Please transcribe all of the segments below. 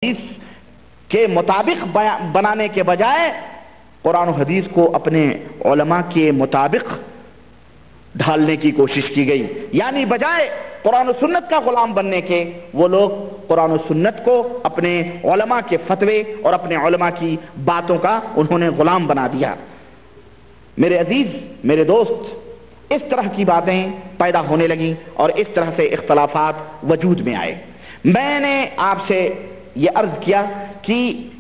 حدیث کے مطابق بنانے کے بجائے قرآن و حدیث کو اپنے علماء کے مطابق ڈھالنے کی کوشش کی گئی، یعنی بجائے قرآن و سنت کا غلام بننے کے وہ لوگ قرآن و سنت کو اپنے علماء کے فتوے اور اپنے علماء کی باتوں کا انہوں نے غلام بنا دیا۔ میرے عزیز، میرے دوست، اس طرح کی باتیں پیدا ہونے لگیں اور اس طرح سے اختلافات وجود میں آئے۔ میں نے آپ سے یہ عرض کیا کہ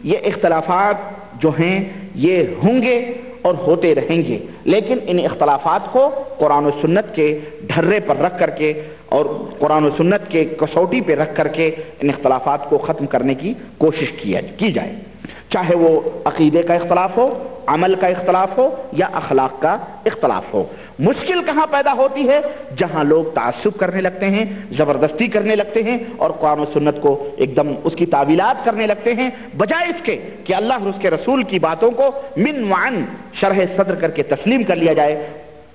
یہ اختلافات جو ہیں یہ ہوں گے اور ہوتے رہیں گے، لیکن ان اختلافات کو قرآن و سنت کے ڈھرے پر رکھ کر کے اور قرآن و سنت کے کسوٹی پہ رکھ کر کے ان اختلافات کو ختم کرنے کی کوشش کی جائے، چاہے وہ عقیدے کا اختلاف ہو، عمل کا اختلاف ہو یا اخلاق کا اختلاف ہو۔ مشکل کہاں پیدا ہوتی ہے؟ جہاں لوگ تعصب کرنے لگتے ہیں، زبردستی کرنے لگتے ہیں اور قرآن و سنت کو ایک دم اس کی تعویلات کرنے لگتے ہیں، بجائے اس کے کہ اللہ اور اس کے رسول کی باتوں کو من وعن شرح صدر کر کے تسلیم کر لیا جائے۔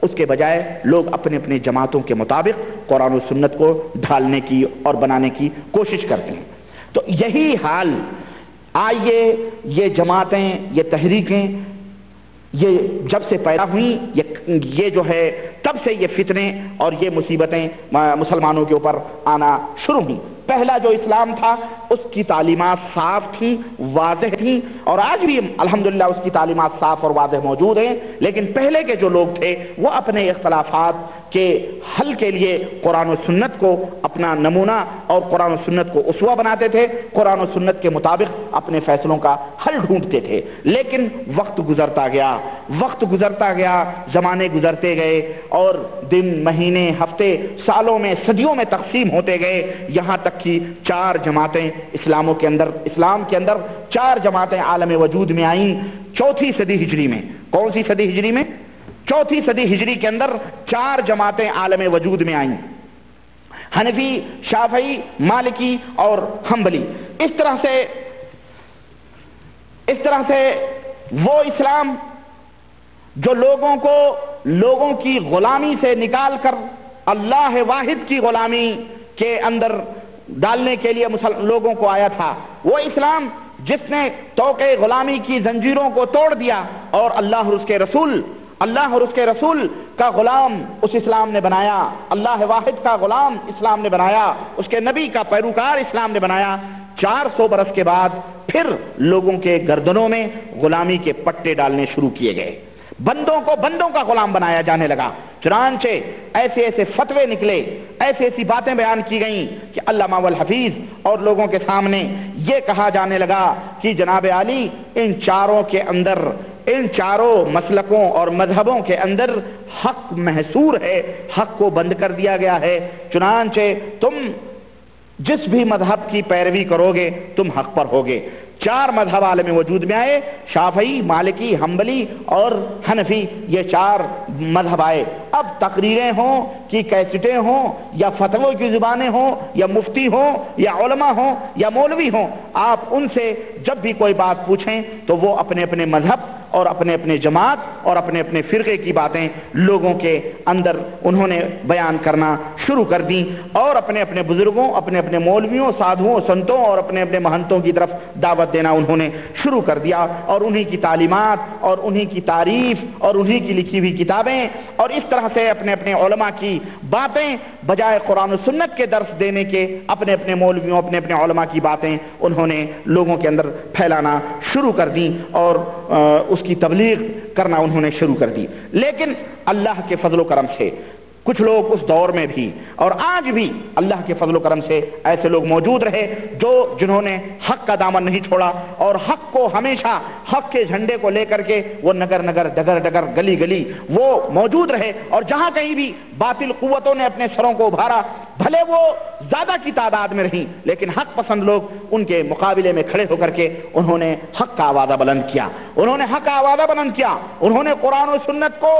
اس کے بجائے لوگ اپنے اپنے جماعتوں کے مطابق قرآن و سنت کو ڈھالنے کی اور بنانے کی کوشش کرتے ہیں۔ تو یہی حال آئیے، یہ جماعتیں، یہ تحریکیں یہ جب سے پیدا ہوئیں، یہ جو ہے تب سے یہ فتنے اور یہ مصیبتیں مسلمانوں کے اوپر آنا شروع ہوئیں۔ پہلا جو اسلام تھا اس کی تعلیمات صاف تھیں، واضح تھیں، اور آج بھی الحمدللہ اس کی تعلیمات صاف اور واضح موجود ہیں، لیکن پہلے کے جو لوگ تھے وہ اپنے اختلافات کے حل کے لیے قرآن و سنت کو اپنا نمونہ اور قرآن و سنت کو اسوہ بناتے تھے، قرآن و سنت کے مطابق اپنے فیصلوں کا حل ڈھونڈتے تھے۔ لیکن وقت گزرتا گیا، زمانے گزرتے گئے اور دن، مہینے، ہفتے، سالوں میں، صدیوں میں تقسیم ہوتے گئے، یہاں تک کہ 4 جماعتیں اسلام کے اندر 4 جماعتیں عالم وجود میں آئیں 4 صدی ہجری میں۔ کون سی صدی ہجری میں؟ 4 صدی ہجری کے اندر 4 جماعتیں عالم وجود میں آئیں، حنفی، شافعی، مالکی اور حنبلی۔ اس طرح سے وہ اسلام جو لوگوں کی غلامی سے نکال کر اللہ واحد کی غلامی کے اندر ڈالنے کے لیے لوگوں کو آیا تھا، وہ اسلام جس نے توقع غلامی کی زنجیروں کو توڑ دیا اور اللہ اور اس کے رسول کا غلام اس اسلام نے بنایا، اللہ واحد کا غلام اسلام نے بنایا، اس کے نبی کا پیروکار اسلام نے بنایا۔ 400 برس کے بعد پھر لوگوں کے گردنوں میں غلامی کے پٹے ڈالنے شروع کیے گئے، بندوں کا غلام بنایا جانے لگا۔ چنانچہ ایسے فتوے نکلے، ایسی باتیں بیان کی گئیں کہ علامہ والحفیظ اور لوگوں کے سامنے یہ کہا جانے لگا کہ جناب عالی ان چاروں مسلکوں اور مذہبوں کے اندر حق محصور ہے، حق کو بند کر دیا گیا ہے، چنانچہ تم جس بھی مذہب کی پیروی کرو گے تم حق پر ہوگے۔ 4 مذہب عالم وجود میں آئے، شافعی، مالکی، حنبلی اور حنفی، یہ 4 مذہب آئے۔ اب تقریریں ہوں کہ کیسٹیں ہوں یا فتووں کی زبانیں ہوں یا مفتی ہوں یا علماء ہوں یا مولوی ہوں، آپ ان سے جب بھی کوئی بات پوچھیں تو وہ اپنے اپنے مذہب اور اپنے اپنے جماعت اور اپنے اپنے فرقے کی باتیں لوگوں کے اندر انہوں نے بیان کرنا شروع کر دیں اور اپنے اپنے بزرگوں، اپنے اپنے مولویوں، سادھوؤں، سنتوں اور اپنے اپنے مہنتوں کی طرف دعوت دینا انہوں نے شروع کر دیا، اور انہی کی تعلیمات اور انہی کی تعریف اور انہی کی لکھی ہوئی کتابیں اور اس طرح سے اپنے اپنے علماء کی باتیں بجائے قرآن و سنت کے درس دینے کے اپنے اپنے مولویوں، اپنے اپنے علماء کی باتیں انہوں نے لوگوں کے اندر پھیلانا شروع کر دیں اور اس کی تبلیغ کرنا انہوں نے شروع کر دی۔ لیکن اللہ کے فضل و کرم سے کچھ لوگ اس دور میں بھی اور آج بھی اللہ کے فضل و کرم سے ایسے لوگ موجود رہے جنہوں نے حق کا دامن نہیں چھوڑا اور حق کو ہمیشہ، حق کے جھنڈے کو لے کر کے وہ نگر نگر، ڈگر ڈگر، گلی گلی وہ موجود رہے، اور جہاں کہیں بھی باطل قوتوں نے اپنے سروں کو ابھارا، بھلے وہ زیادہ کی تعداد میں رہیں لیکن حق پسند لوگ ان کے مقابلے میں کھڑے ہو کر کے انہوں نے حق کا آوازہ بلند کیا، انہوں نے قرآن و سنت کو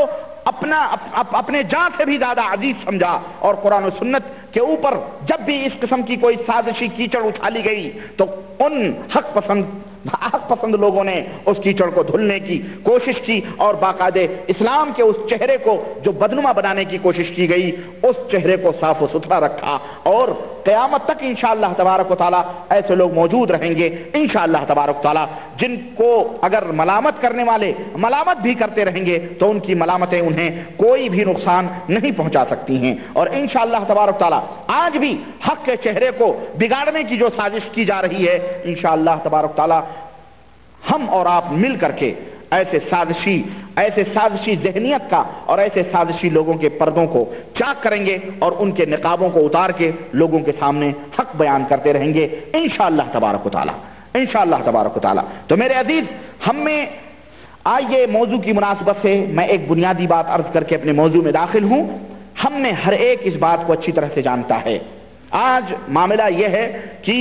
اپنے جان سے بھی زیادہ عزیز سمجھا، اور قرآن و سنت کے اوپر جب بھی اس قسم کی کوئی سازشی کیچڑ اچھالی گئی تو ان حق پسند حق پسند لوگوں نے اس کیچڑ کو دھلنے کی کوشش کی اور باقاعدہ اسلام کے اس چہرے کو جو بدنما بنانے کی کوشش کی گئی اس چہرے کو صاف و ستھرا رکھا، اور قیامت تک انشاءاللہ تبارک و تعالی ایسے لوگ موجود رہیں گے انشاءاللہ تبارک و تعالی جن کو اگر ملامت کرنے والے ملامت بھی کرتے رہیں گے تو ان کی ملامتیں انہیں کوئی بھی نقصان نہیں پہنچا سکتی ہیں۔ اور انشاءاللہ تبارک و تعالی آج بھی حق کے چہرے کو بگاڑنے کی جو سازش کی جا رہی ہے انشاءاللہ تبارک و تعالی ہم اور آپ مل کر کے ایسے سازشی ذہنیت کا اور ایسے سازشی لوگوں کے پردوں کو چاک کریں گے اور ان کے نقابوں کو اتار کے لوگوں کے سامنے حق بیان کرتے رہیں گے انشاءاللہ تبارک و تعالی، انشاءاللہ تبارک و تعالی۔ تو میرے عزیز، ہم میں آئیے موضوع کی مناسبت سے میں ایک بنیادی بات عرض کر کے اپنے موضوع میں داخل ہوں۔ ہم میں ہر ایک اس بات کو اچھی طرح سے جانتا ہے، آج معاملہ یہ ہے کہ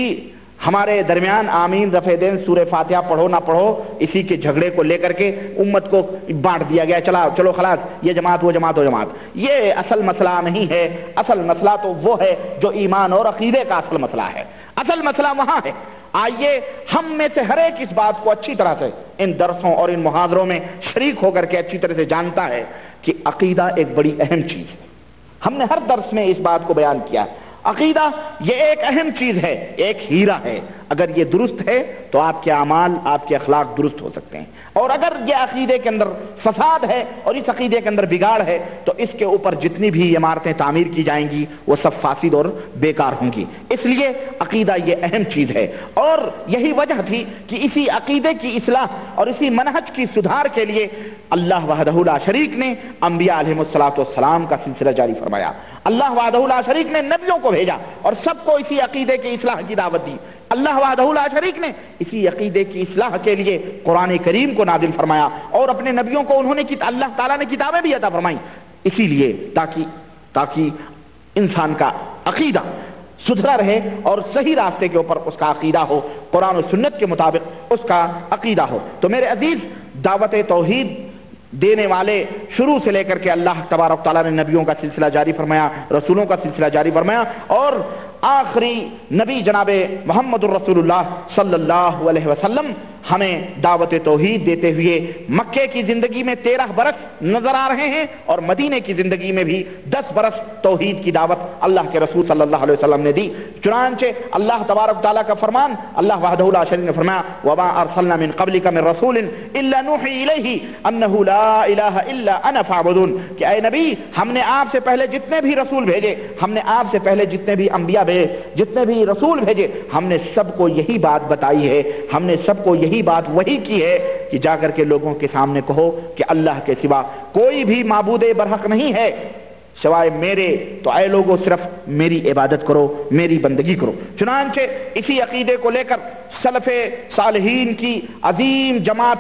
ہمارے درمیان آمین رفع دین سورہ فاتحہ پڑھو نہ پڑھو اسی کے جھگڑے کو لے کر کے امت کو بانٹ دیا گیا، چلو خلاص یہ جماعت وہ جماعت وہ جماعت۔ یہ اصل مسئلہ نہیں ہے، اصل مسئلہ تو وہ ہے جو ایمان اور عقیدے کا اصل مسئلہ ہے، اصل مسئلہ وہاں ہے۔ آئیے ہم میں سے ہر ایک اس بات کو اچھی طرح سے ان درسوں اور ان محاضروں میں شریک ہو کر کے اچھی طرح سے جانتا ہے کہ عقیدہ ایک بڑی اہم چیز ہے۔ ہم نے ہر درس میں اس بات کو بیان کیا، عقیدہ یہ ایک اہم چیز ہے، ایک ہیرا ہے۔ اگر یہ درست ہے تو آپ کے اعمال آپ کے اخلاق درست ہو سکتے ہیں، اور اگر یہ عقیدے کے اندر فساد ہے اور اس عقیدے کے اندر بگاڑ ہے تو اس کے اوپر جتنی بھی عمارتیں تعمیر کی جائیں گی وہ سب فاسد اور بیکار ہوں گی۔ اس لیے عقیدہ یہ اہم چیز ہے، اور یہی وجہ تھی کہ اسی عقیدے کی اصلاح اور اسی منہج کی سدھار کے لیے اللہ وحدہ لا شریک نے انبیاء علیہ السلام کا سلسلہ جاری فرمایا۔ اللہ وحدہ لا شریک نے نبیوں کو بھیجا اور سب کو اسی عقیدے کی اصلاح کی دعوت دی۔ اللہ وحدہ لا شریک نے اسی عقیدے کی اصلاح کے لیے قرآن کریم کو نازل فرمایا، اور اپنے نبیوں کو انہوں نے اللہ تعالیٰ نے کتابیں بھی عطا فرمائیں، اسی لیے تاکہ انسان کا عقیدہ ستھرا رہے اور صحیح راستے کے اوپر اس کا عقیدہ ہو، قرآن و سنت کے مطابق اس کا عقیدہ ہو۔ تو میرے عزیز، دعوت توحید دینے والے شروع سے لے کر کے اللہ تبارک تعالیٰ نے نبیوں کا سلسلہ جاری فرمایا، رسولوں کا سلسلہ جاری فرمایا، اور آخری نبی جناب محمد الرسول اللہ صلی اللہ علیہ وسلم ہمیں دعوت توحید دیتے ہوئے مکے کی زندگی میں 13 برس نظر آ رہے ہیں، اور مدینے کی زندگی میں بھی 10 برس توحید کی دعوت اللہ کے رسول صلی اللہ علیہ وسلم نے دی۔ چنانچہ اللہ تبارک تعالیٰ کا فرمان، اللہ وحدہ لا شریک نے فرمایا وما ارسلنا من قبلک من رسول الا نوحی الیہ انہ لا الہ الا انا فاعبدون، کہ اے نبی ہم نے آپ سے پہلے جتنے بھی رسول بھیجے، ہم نے آپ سے پہلے جتنے بھی انبیاء بھیجے، جتنے بھی رسول بھیجے، ہم نے سب کو یہی بات بتائی ہے، ہم نے سب کو یہی بات وہی کی ہے کہ جا کر کے لوگوں کے سامنے کہو کہ اللہ کے سوا کوئی بھی معبود برحق نہیں ہے سوائے میرے، تو اے لوگوں صرف میری عبادت کرو، میری بندگی کرو۔ چنانچہ اسی عقیدے کو لے کر سلف صالحین کی عظیم جماعت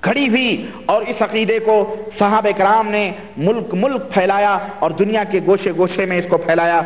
کھڑی ہوئی، اور اس عقیدے کو صحابہ کرام نے ملک پھیلایا اور دنیا کے گوشے گوشے میں اس کو پھیلایا۔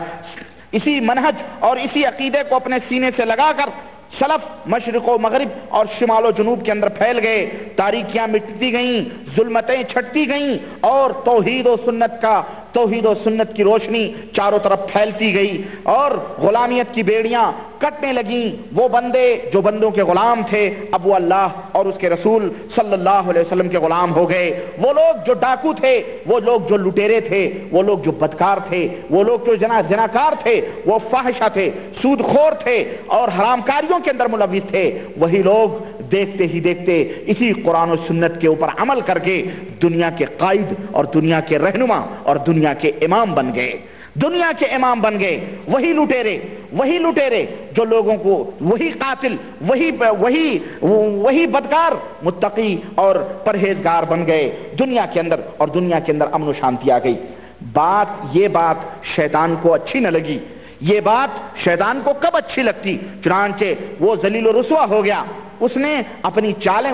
اسی منہج اور اسی عقیدے کو اپنے سینے سے لگا کر سلف مشرق و مغرب اور شمال و جنوب کے اندر پھیل گئے، تاریکیاں مٹتی گئیں، ظلمتیں چھٹتی گئیں، اور توحید و سنت کی روشنی چاروں طرف پھیلتی گئی، اور غلامیت کی بیڑیاں کٹنے لگیں۔ وہ بندے جو بندوں کے غلام تھے اب وہ اللہ اور اس کے رسول صلی اللہ علیہ وسلم کے غلام ہو گئے۔ وہ لوگ جو ڈاکو تھے، وہ لوگ جو لٹیرے تھے، وہ لوگ جو بدکار تھے، وہ لوگ جو زناکار تھے، وہ فاحشہ تھے، سود خور تھے اور حرام کاریوں کے اندر ملوث تھے، وہی لوگ دیکھتے ہی دیکھتے اسی قرآن و سنت کے اوپر عمل کر کے دنیا کے قائد اور دنیا کے رہنما اور دنیا کے امام بن گئے، دنیا کے امام بن گئے۔ وہی لٹیرے جو لوگوں کو، وہی قاتل، وہی بدکار متقی اور پرہیزگار بن گئے دنیا کے اندر، اور دنیا کے اندر امن و شانتی آ گئی۔ یہ بات شیطان کو اچھی نہ لگی۔ یہ بات شیطان کو کب اچھی لگتی؟ چنانچہ وہ ذلیل و رسوا ہو گیا، اس نے اپنی چالیں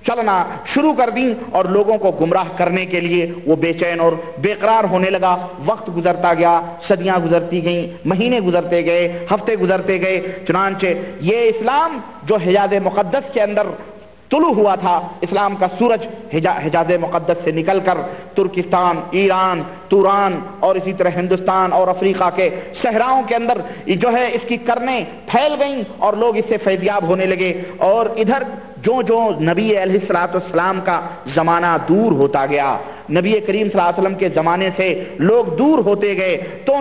چلنا شروع کر دیں، اور لوگوں کو گمراہ کرنے کے لیے وہ بے چین اور بے قرار ہونے لگا۔ وقت گزرتا گیا، صدیاں گزرتی گئیں، مہینے گزرتے گئے، ہفتے گزرتے گئے، چنانچہ یہ اسلام جو حجاز مقدس کے اندر طلوع ہوا تھا اسلام کا سورج حجاز مقدس سے نکل کر ترکستان، ایران، توران اور اسی طرح ہندوستان اور افریقہ کے صحراؤں کے اندر جو ہے اس کی کرنیں پھیل گئیں اور لوگ اس سے فیضیاب ہونے لگے، اور ادھر جو جو نبی علیہ السلام کا زمانہ دور ہوتا گیا، نبی کریم صلی اللہ علیہ وسلم کے زمانے سے لوگ دور ہوتے گئے، تو